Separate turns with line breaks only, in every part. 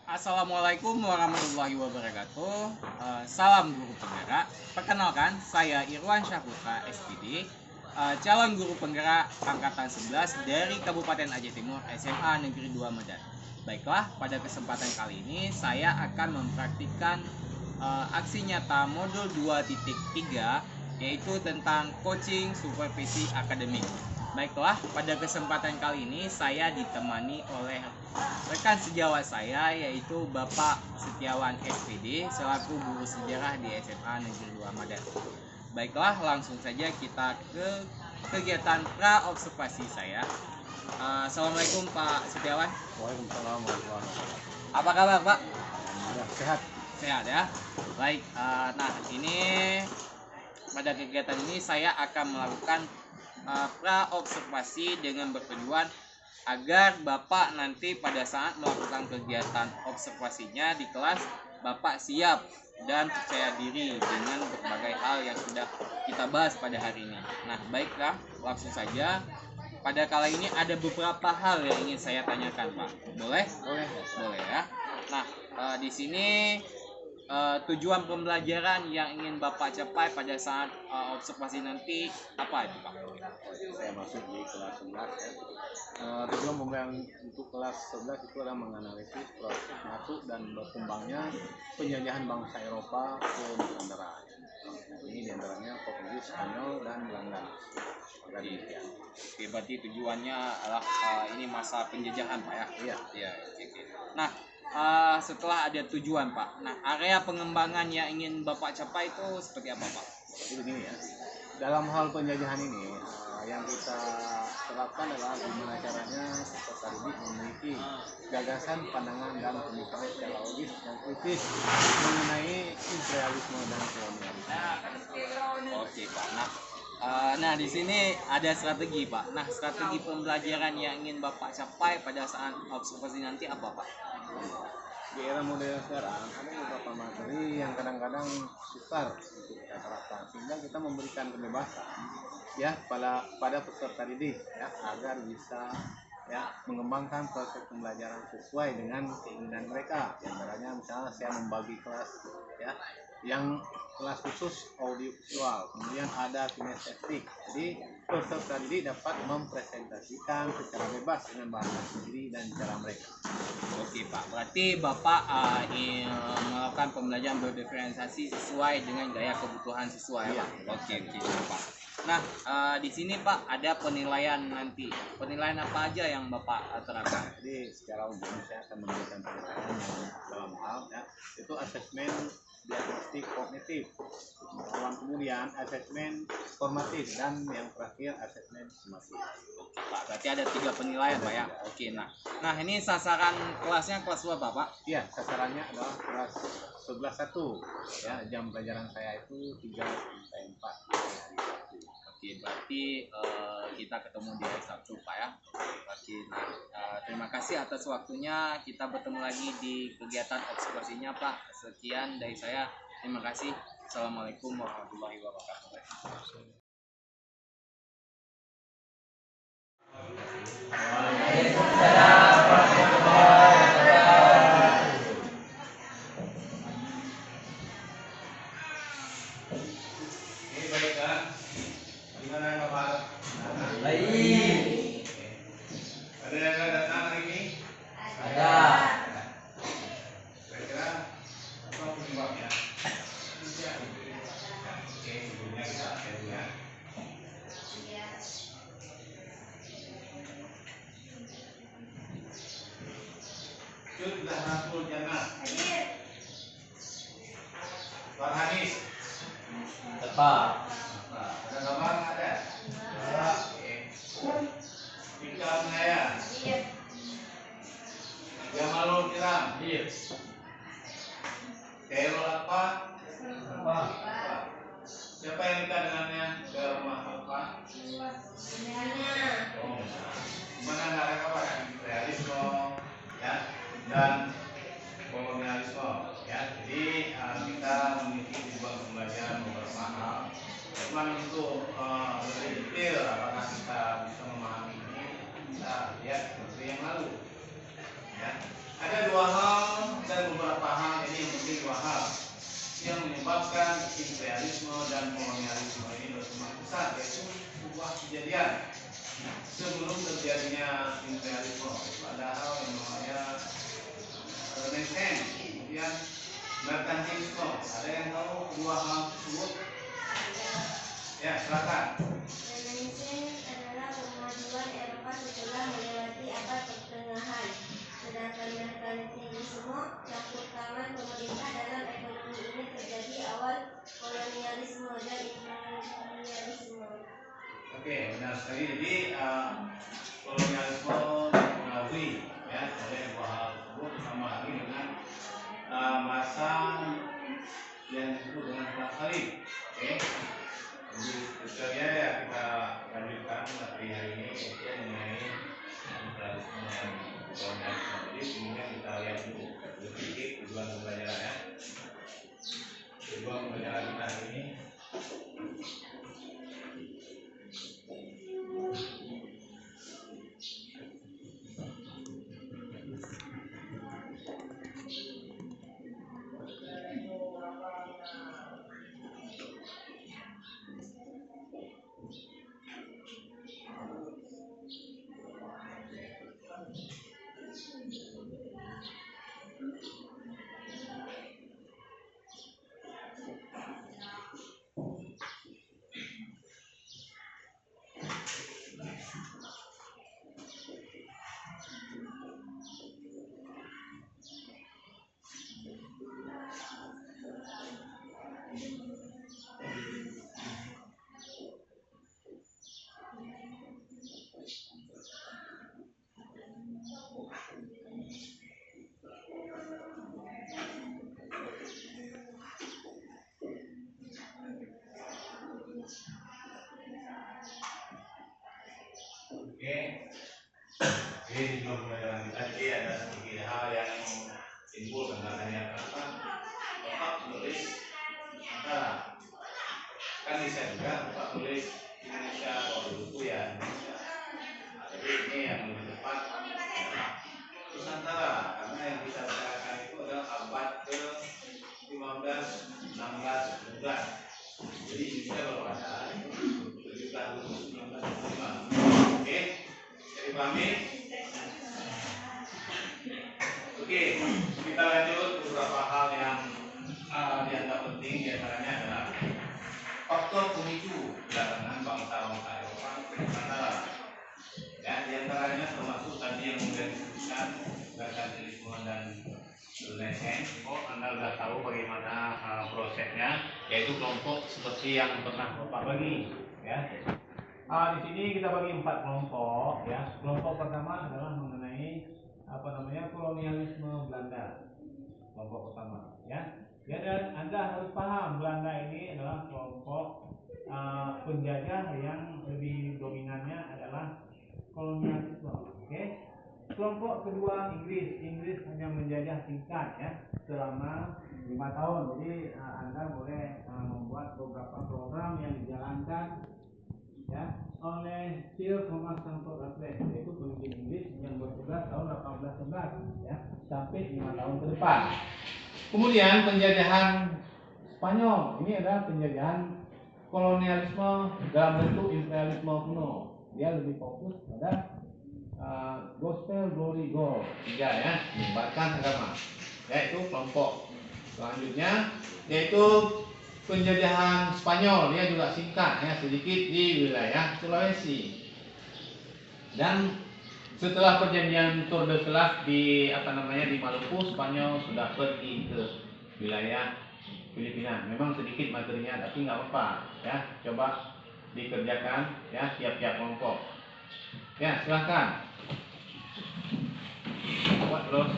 Assalamualaikum warahmatullahi wabarakatuh. Salam guru penggerak. Perkenalkan, saya Irwan Syahputra SPD, calon guru penggerak angkatan 11 dari Kabupaten Aceh Timur, SMA Negeri 2 Medan. Baiklah, pada kesempatan kali ini saya akan mempraktikkan aksi nyata modul 2.3, yaitu tentang coaching supervisi akademik. Baiklah, pada kesempatan kali ini saya ditemani oleh rekan sejawat saya, yaitu Bapak Setiawan SPD selaku guru sejarah di SMA Negeri 2 Medan. Baiklah, langsung saja kita ke kegiatan pra-observasi saya. Assalamualaikum Pak Setiawan.
Waalaikumsalam warahmatullahi wabarakatuh.
Apa kabar Pak?
Alhamdulillah sehat.
Sehat ya. Baik, nah ini pada kegiatan ini saya akan melakukan pra-observasi dengan bertujuan agar Bapak nanti pada saat melakukan kegiatan observasinya di kelas, Bapak siap dan percaya diri dengan berbagai hal yang sudah kita bahas pada hari ini. Nah, baiklah, langsung saja. Pada kali ini ada beberapa hal yang ingin saya tanyakan, Pak. Boleh? Boleh ya. Nah, di sini tujuan pembelajaran yang ingin Bapak capai pada saat observasi nanti apa itu, Pak?
Saya masuk di kelas 11 ya. Tujuan pembelajaran untuk kelas 11 itu adalah menganalisis proses masuk dan berkembangnya penjajahan bangsa Eropa ke Nusantara. Ini diantaranya Portugis, Spanyol, dan Belanda.
Oke, berarti tujuannya adalah ini masa penjajahan, Pak ya?
Iya.
Iya. Oke. Nah, setelah ada tujuan, Pak. Nah, area pengembangan yang ingin Bapak capai itu seperti apa, Pak?
Jadi begini ya. Dalam hal penjajahan ini, yang kita terapkan adalah gimana caranya peserta didik memiliki gagasan, pandangan, dan pemikiran secara logis dan kritis mengenai imperialisme dan kolonialisme.
Oke, Pak. Nah, di sini ada strategi, Pak. Nah, strategi pembelajaran yang ingin Bapak capai pada saat observasi nanti apa, Pak?
Di era modern sekarang ada beberapa materi yang kadang-kadang sukar untuk kita terapkan, sehingga kita memberikan kebebasan ya pada peserta didik ya agar bisa ya mengembangkan proses pembelajaran sesuai dengan keinginan mereka. Di antaranya misalnya saya membagi kelas ya yang kelas khusus audiovisual, kemudian ada kinestetik. Jadi peserta didik dapat mempresentasikan secara bebas dengan bahasa sendiri dan cara mereka.
Oke, Pak. Berarti Bapak melakukan pembelajaran berdiferensiasi sesuai dengan gaya kebutuhan siswa ya, Pak? Oke, Pak. Nah, di sini Pak ada penilaian nanti. Penilaian apa aja yang Bapak terapkan?
Jadi secara umum saya akan memberikan penilaian yang dalam hal ya itu asesmen diagnostik kognitif, lalu kemudian asesmen formatif, dan yang terakhir asesmen sumatif.
Oke, Pak. Berarti ada 3 penilaian, Pak ya. Oke, nah ini sasaran kelasnya kelas berapa, Pak?
Iya, sasarannya adalah kelas 11-1 ya, jam pelajaran saya itu 3 sampai 4 hari Sabtu.
Oke, berarti kita ketemu di hari Sabtu, Pak ya. Oke, terima kasih atas waktunya. Kita bertemu lagi di kegiatan observasinya, Pak. Sekian dari saya. Terima kasih. Assalamualaikum warahmatullahi wabarakatuh.
Ini baik kan? Gimana kabar?
Baik.
Ada yang nggak datang hari ini?
Ada.
Kira-kira apa penyebabnya? Oke, sebelumnya kita cek dulu ya. Cut Zahratul Jannah. Farhanis.
Tepat.
Ada gambar? Ada. Oke. Tika Naya. Jamalul Kiram.
Iya.
Khairul apa?
Apa?
Siapa yang dekat dengannya ke rumah apa? Oh, gimana cara kabar kan? Realisme ya dan kolonialisme ya. Jadi kita memiliki tujuan pembelajaran beberapa hal. Cuman untuk lebih detail apakah kita bisa memahami ini, kita lihat seperti yang lalu. Ya. Ada dua hal dan beberapa hal, ini yang penting dua hal yang menyebabkan imperialisme dan kolonialisme ini berkembang besar, yaitu sebuah kejadian sebelum terjadinya imperialisme. Ada hal yang namanya Renaissance, kemudian merkantilisme. Ada yang tahu kedua hal tersebut? Ya, silakan.
Renaissance adalah kemajuan Eropa setelah melewati abad pertengahan. Sedangkan merkantilisme campur tangan pemerintah dalam ekonomi ini terjadi awal kolonialisme dan imperialisme.
Oke, benar sekali. Jadi kolonialisme dipengaruhi ya oleh dua hal tersebut, sama lagi dengan masa yang disebut dengan perang salib. Oke. Jadi tutorialnya ya kita lanjutkan materi hari ini, yaitu mengenai imperialisme dan kolonialisme. Jadi kemudian kita lihat dulu sedikit tujuan pembelajarannya. Tujuan pembelajaran kita hari ini. Oke, jadi sebelum pembelajaran kita, jadi ada sedikit hal yang timbul tentangnya kenapa Bapak tulis antara kan bisa juga Bapak tulis Indonesia atau buku ya Indonesia. Nah, jadi ini yang lebih tepat adalah Nusantara, karena yang kita bicarakan itu adalah abad ke 15, 16, 17. Jadi Indonesia baru ada 17 Agustus 1945. Oke, jadi pahami? Oke, kita lanjut beberapa hal yang dianggap penting, diantaranya adalah faktor pemicu kedatangan bangsa-bangsa Eropa ke Nusantara. Ya, diantaranya termasuk tadi yang sudah disebutkan merkantilisme dan Renaissance. Oh, Anda sudah tahu bagaimana prosesnya, yaitu kelompok seperti yang pernah Bapak bagi. Ya. Di sini kita bagi 4 kelompok. Ya, kelompok pertama adalah mengenai kolonialisme Belanda. Kelompok pertama, ya. Ya, dan Anda harus paham Belanda ini adalah kelompok penjajah yang lebih dominannya adalah kolonialisme. Oke. Kelompok kedua Inggris hanya menjajah singkat ya selama 5 tahun. Jadi Anda boleh membuat beberapa program yang dijalankan ya oleh Sir Thomas Stamford Raffles, yaitu pemimpin Inggris yang bertugas tahun 1811 ya sampai 5 tahun ke depan. Kemudian penjajahan Spanyol ini adalah penjajahan kolonialisme dalam bentuk imperialisme kuno. Dia lebih fokus pada gospel glory goal, ya, menyebarkan agama. Yaitu kelompok selanjutnya yaitu penjajahan Spanyol, dia juga singkat ya sedikit di wilayah Sulawesi. Dan setelah perjanjian Tordesillas di di Maluku, Spanyol sudah pergi ke wilayah Filipina. Memang sedikit materinya tapi nggak apa-apa ya. Coba dikerjakan ya tiap-tiap kelompok. Ya, silahkan. Buat terus.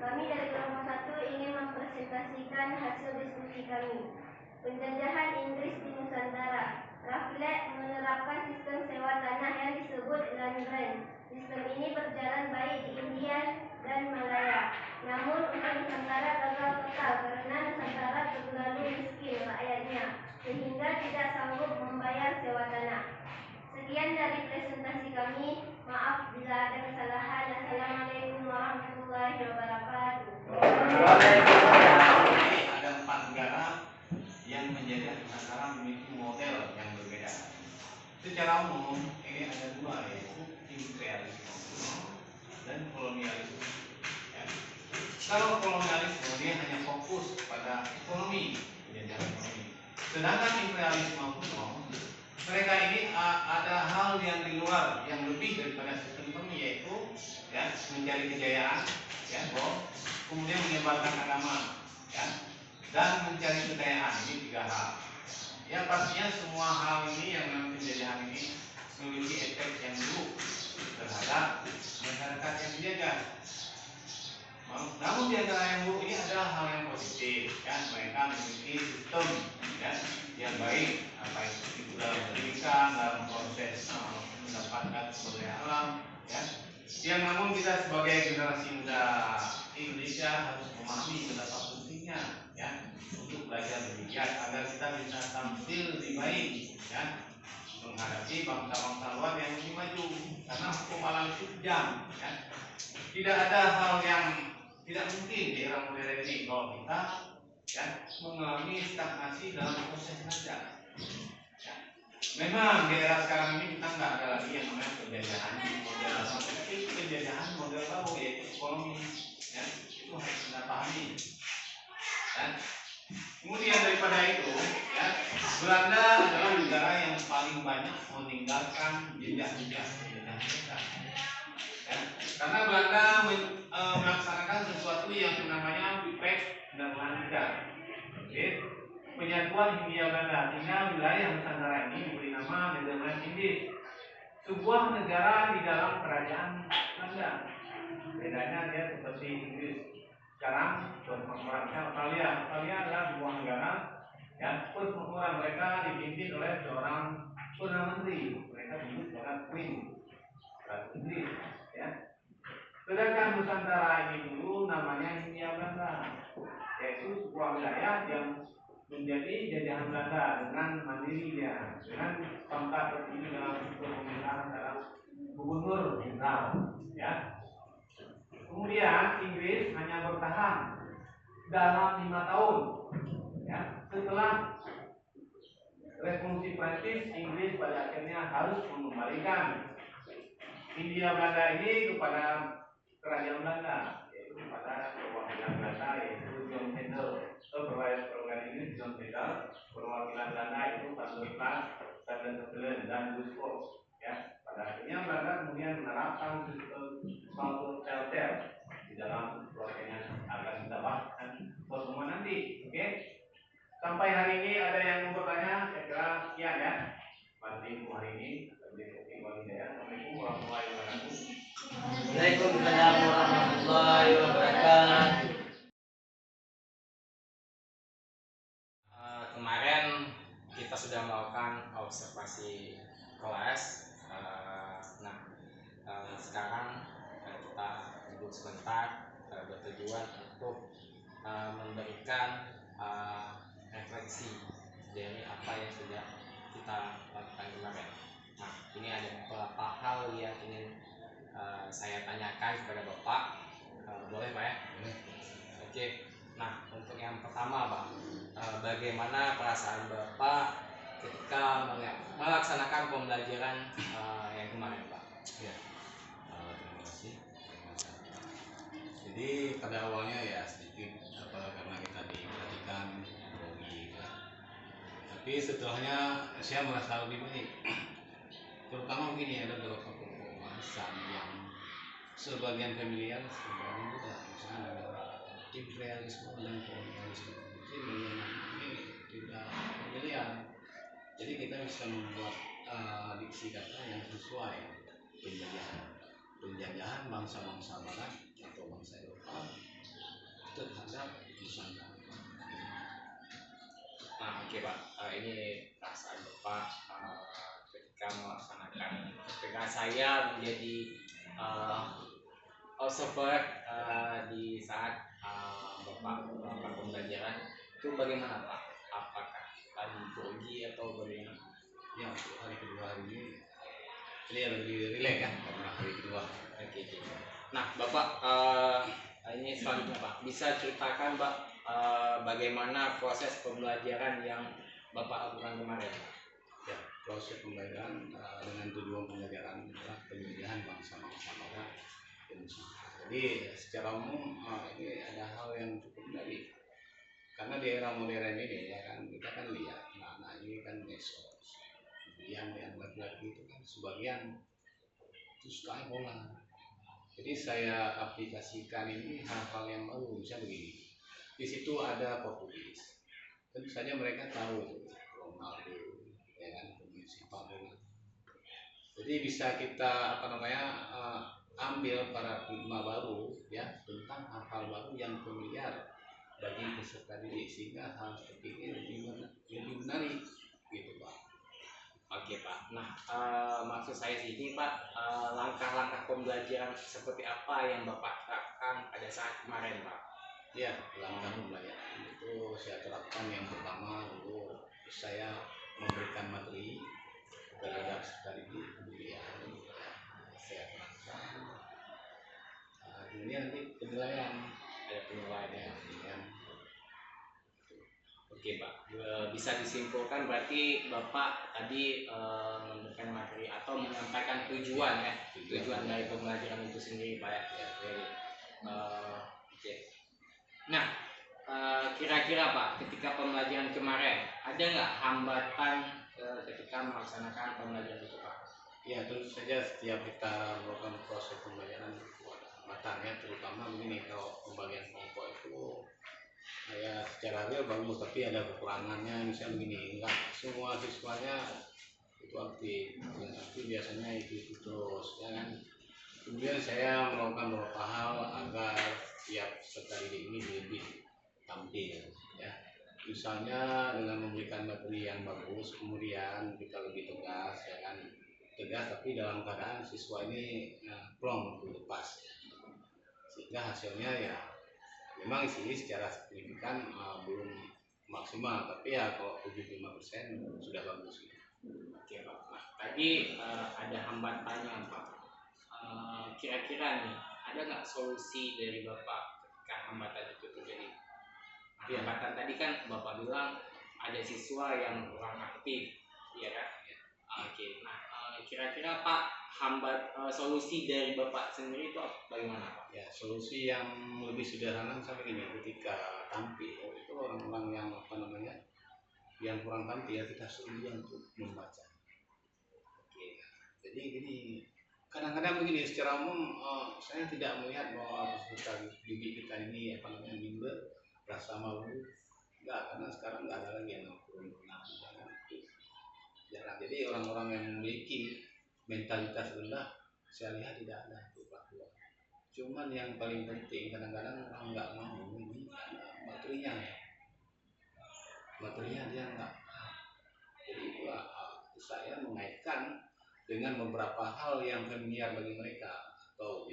Kami dari kelompok 1 ingin mempresentasikan hasil diskusi kami. Penjajahan Inggris di Nusantara. Raflet menerapkan sistem sewa tanah yang disebut land grant. Sistem ini berjalan baik di India dan Malaya. Namun untuk Nusantara gagal total karena Nusantara terlalu miskin rakyatnya sehingga tidak sanggup membayar sewa tanah. Sekian dari presentasi kami. Maaf bila ada kesalahan. Assalamualaikum warahmatullahi wabarakatuh.
Ini ada 4 negara yang menjadi Nusantara memiliki model yang berbeda. Secara umum ini ada 2, yaitu imperialisme dan kolonialisme. Ya. Kalau kolonialisme dia hanya fokus pada ekonomi, penjajahan ekonomi. Sedangkan imperialisme kuno, mereka ini ada hal yang di luar, yang lebih daripada sistem ekonomi, yaitu ya mencari kejayaan, ya, kemudian menyebarkan agama, ya, dan mencari kekayaan. Ini 3 hal. Ya pastinya semua hal ini yang namanya penjajahan ini memiliki efek yang buruk terhadap masyarakat yang dijajah. Namun di antara yang buruk ini adalah hal yang positif, kan? Mereka memiliki sistem ya, yang baik, apa itu dalam pendidikan, dalam proses mendapatkan sumber daya alam, ya. Yang namun kita sebagai generasi muda Indonesia harus memahami betapa pentingnya, ya, untuk belajar lebih giat agar kita bisa tampil lebih baik, ya, menghadapi bangsa-bangsa luar yang lebih maju. Karena hukum alam itu kejam, ya. Tidak ada hal yang tidak mungkin di era modern ini kalau kita ya, mengalami stagnasi dalam proses belajar. Ya. Memang di era sekarang ini kita nggak ada lagi yang namanya penjajahan model lama, tapi penjajahan model baru yaitu ekonomi. Ya, itu harus kita pahami. Dan kemudian daripada itu, ya, Belanda adalah negara yang paling banyak meninggalkan jejak-jejak mereka. Ya, karena Belanda melaksanakan sesuatu yang namanya Utrecht Nederlandia, penyatuan Hindia Belanda, sehingga wilayah Nusantara ini diberi nama Nederland Indies, sebuah negara di dalam kerajaan Belanda. Bedanya dia seperti Inggris. Sekarang persemakmuran Australia adalah sebuah negara yang persemakmuran mereka dipimpin oleh seorang perdana menteri. Mereka disebut sebagai Queen Ratu Inggris. Ya. Sedangkan Nusantara ini dulu namanya Hindia Belanda, yaitu sebuah wilayah yang menjadi jajahan Belanda dengan mandiri dia, dengan pangkat tertinggi dalam pemerintahan adalah gubernur jenderal. Ya. Kemudian Inggris hanya bertahan dalam 5 tahun. Ya. Setelah Revolusi Prancis, Inggris pada akhirnya harus mengembalikan Hindia Belanda ini kepada kerajaan Belanda, yaitu kepada perwakilan Belanda, yaitu John Handel, perwakilan Inggris John Handel, perwakilan Belanda itu Van der Plas, Van der Bellen, dan Guscov. Ya, pada akhirnya Belanda kemudian menerapkan sistem Salto Shelter di dalam proses akan kita bahas pertemuan nanti. Oke? Sampai hari ini ada yang mau bertanya? Saya kira sekian ya. Materi hari ini. Assalamualaikum warahmatullahi wabarakatuh.
Waalaikumsalam warahmatullahi wabarakatuh.
Kemarin kita sudah melakukan observasi kelas. Sekarang kita duduk sebentar, bertujuan untuk memberikan refleksi dari apa yang sudah kita lakukan kemarin. Nah, ini ada beberapa hal yang ingin saya tanyakan kepada Bapak. Boleh Pak ya? Boleh. Oke. Nah, untuk yang pertama Pak, bagaimana perasaan Bapak ketika melaksanakan pembelajaran yang kemarin Pak?
Ya, terima kasih. Jadi pada awalnya ya sedikit karena kita diperhatikan grogi ya. Tapi setelahnya saya merasa lebih baik. Terutama begini, ada beberapa pembahasan yang sebagian familiar, sebagian tidak. Misalnya ada imperialisme dan kolonialisme. Ini tidak familiar. Jadi kita bisa membuat diksi kata yang sesuai. Penjajahan bangsa-bangsa Barat atau bangsa Eropa terhadap Nusantara.
Nah, Oke Pak, ini perasaan Bapak ketika melaksanakan ketika saya menjadi observer di saat Bapak melakukan pembelajaran itu bagaimana Pak? Apakah tadi grogi atau bagaimana?
Ya, untuk hari kedua hari ini lebih rileks ya karena hari kedua.
Oke. Nah Bapak, ini selanjutnya Pak, bisa ceritakan Pak bagaimana proses pembelajaran yang Bapak lakukan kemarin?
Ya, proses pembelajaran dengan tujuan pembelajaran adalah pemilihan bangsa-bangsa barat Indonesia. Jadi secara umum ini ada hal yang cukup menarik karena di era modern ini ya kan kita kan lihat anak-anak ini kan mesos, kemudian yang laki-laki itu kan sebagian itu suka bola. Jadi saya aplikasikan ini hal-hal yang baru, misalnya begini. Di situ ada Portugis. Tentu saja mereka tahu itu Ronaldo, ya kan, pemain sepak bola. Jadi bisa kita ambil paradigma baru ya tentang hal-hal baru yang familiar bagi peserta didik sehingga hal seperti ini lebih menarik gitu Pak.
Oke Pak. Nah maksud saya sini Pak, langkah-langkah pembelajaran seperti apa yang Bapak terapkan pada saat kemarin Pak?
Ya, langkah pembelajaran itu saya terapkan yang pertama dulu saya memberikan materi terhadap peserta didik, kemudian saya terapkan. Kemudian nanti penilaian,
Ada penilaian ya.
kemudian
Oke Pak, bisa disimpulkan berarti Bapak tadi memberikan materi atau menyampaikan tujuan ya, tujuan dari pembelajaran itu sendiri Pak ya. Jadi, oke. Nah, kira-kira Pak, ketika pembelajaran kemarin ada nggak hambatan ketika melaksanakan pembelajaran itu Pak?
ya tentu saja setiap kita melakukan proses pembelajaran itu ada hambatannya, terutama begini kalau pembagian kelompok itu ya secara real bagus tapi ada kekurangannya misalnya begini enggak semua siswanya itu aktif ya, tapi biasanya itu terus ya kan. Kemudian saya melakukan beberapa hal agar tiap peserta didik ini lebih tampil ya, misalnya dengan memberikan materi yang bagus kemudian kita lebih tegas ya kan, tegas tapi dalam keadaan siswa ini plong untuk lepas sehingga hasilnya ya memang sih secara signifikan belum maksimal tapi ya kalau 75% sudah bagus gitu.
Oke Pak. Nah, tadi ada hambatannya Pak. Kira-kira nih ada nggak solusi dari Bapak ketika hambatan itu terjadi? Nah,
Iya.
hambatan tadi kan Bapak bilang ada siswa yang kurang aktif, ya kan? Oke. Nah, kira-kira Pak solusi dari Bapak sendiri itu bagaimana Pak?
Ya solusi yang lebih sederhana misalnya gini, ketika tampil itu orang-orang yang yang kurang tampil kita suruh dia untuk membaca. Oke. Jadi gini kadang-kadang begini secara umum saya tidak melihat bahwa peserta didik kita ini minder, rasa malu, enggak, karena sekarang nggak ada lagi yang turun jarang. Jadi orang-orang yang memiliki mentalitas rendah saya lihat tidak ada untuk pelakuan. Cuman yang paling penting kadang-kadang orang nggak mau ini materinya dia nggak. Jadi itulah saya mengaitkan dengan beberapa hal yang familiar bagi mereka atau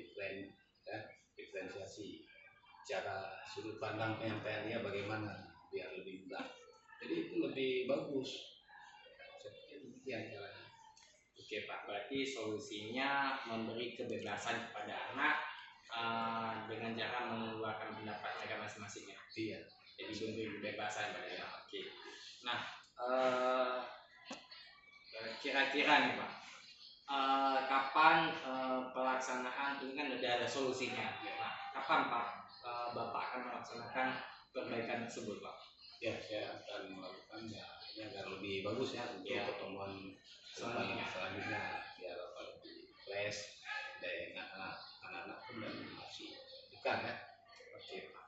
diferensiasi cara sudut pandang penyampaian dia bagaimana biar lebih mudah. Jadi itu lebih bagus. Seperti demikian caranya.
Oke Pak, berarti solusinya memberi kebebasan kepada anak dengan cara mengeluarkan pendapat mereka masing-masing ya.
Iya.
Jadi memberi kebebasan pada anak. Oke. Nah, kira-kira nih Pak, kapan pelaksanaan ini kan udah ada solusinya. Nah, kapan Pak Bapak akan melaksanakan perbaikan tersebut Pak?
Ya, saya akan melakukan ya ini agar lebih bagus ya untuk pertemuan selanjutnya biar lebih fresh dari anak-anak pun dan masih bukan ya.
Oke Pak.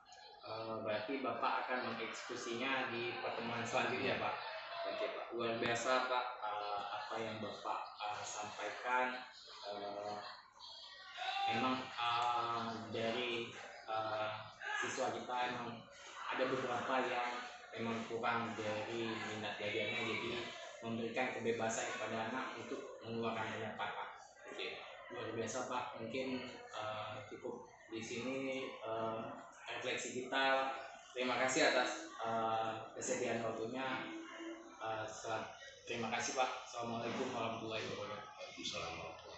Berarti Bapak akan mengeksekusinya di pertemuan selanjutnya Pak. Oke Pak. Luar biasa Pak apa yang Bapak sampaikan. Memang dari siswa kita emang ada beberapa yang
memang kurang dari minat belajarnya, jadi memberikan kebebasan kepada anak untuk mengeluarkan pendapat Pak. Oke, luar biasa Pak. Mungkin cukup di sini refleksi kita. Terima kasih atas kesediaan waktunya. Terima kasih Pak. Assalamualaikum warahmatullahi wabarakatuh.
Waalaikumsalam warahmatullahi wabarakatuh.